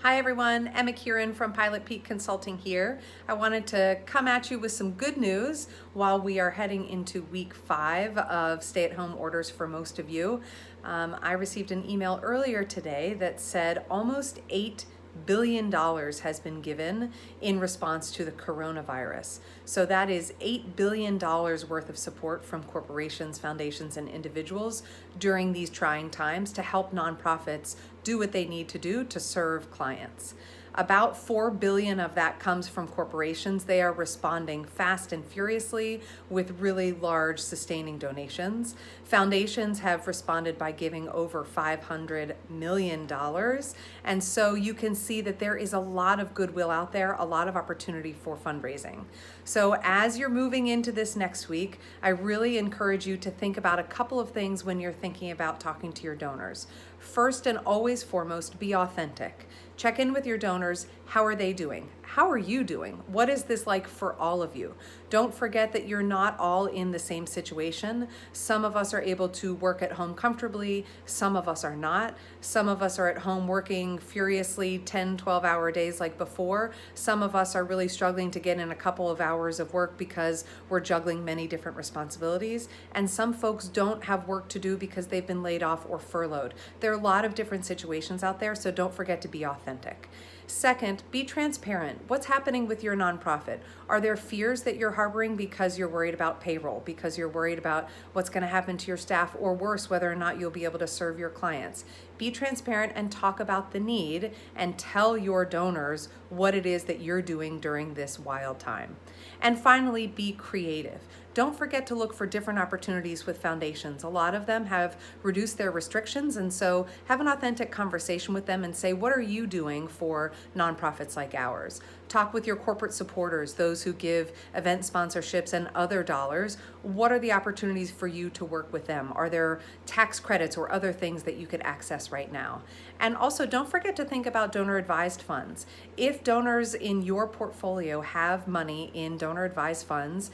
Hi everyone, Emma Kieran from Pilot Peak Consulting here. I wanted to come at you with some good news while we are heading into week 5 of stay-at-home orders for most of you. I received an email earlier today that said almost $8 billion has been given in response to the coronavirus. So that is $8 billion worth of support from corporations, foundations, and individuals during these trying times to help nonprofits do what they need to do to serve clients. About $4 billion of that comes from corporations. They are responding fast and furiously with really large sustaining donations. Foundations have responded by giving over $500 million. And so you can see that there is a lot of goodwill out there, a lot of opportunity for fundraising. So as you're moving into this next week, I really encourage you to think about a couple of things when you're thinking about talking to your donors. First and always foremost, be authentic. Check in with your donors. How are they doing? How are you doing? What is this like for all of you? Don't forget that you're not all in the same situation. Some of us are able to work at home comfortably. Some of us are not. Some of us are at home working furiously 10, 12-hour days like before. Some of us are really struggling to get in a couple of hours of work because we're juggling many different responsibilities. And some folks don't have work to do because they've been laid off or furloughed. There are a lot of different situations out there, so don't forget to be authentic. Second, be transparent. What's happening with your nonprofit? Are there fears that you're harboring because you're worried about payroll, because you're worried about what's going to happen to your staff, or worse, whether or not you'll be able to serve your clients? Be transparent and talk about the need and tell your donors what it is that you're doing during this wild time. And finally, be creative. Don't forget to look for different opportunities with foundations. A lot of them have reduced their restrictions, and so have an authentic conversation with them and say, what are you doing for nonprofits like ours? Talk with your corporate supporters, those who give event sponsorships and other dollars. What are the opportunities for you to work with them? Are there tax credits or other things that you could access right now? And also, don't forget to think about donor advised funds. If donors in your portfolio have money in donor advised funds,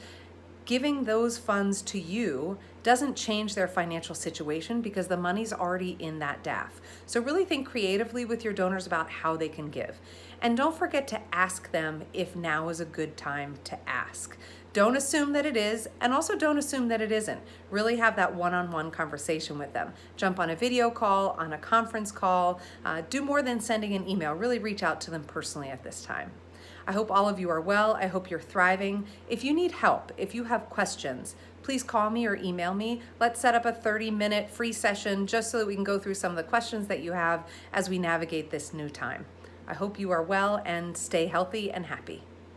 giving those funds to you doesn't change their financial situation because the money's already in that DAF. So really think creatively with your donors about how they can give. And don't forget to ask them if now is a good time to ask. Don't assume that it is, and also don't assume that it isn't. Really have that one-on-one conversation with them. Jump on a video call, on a conference call. Do more than sending an email. Really reach out to them personally at this time. I hope all of you are well. I hope you're thriving. If you need help, if you have questions, please call me or email me. Let's set up a 30-minute free session just so that we can go through some of the questions that you have as we navigate this new time. I hope you are well and stay healthy and happy.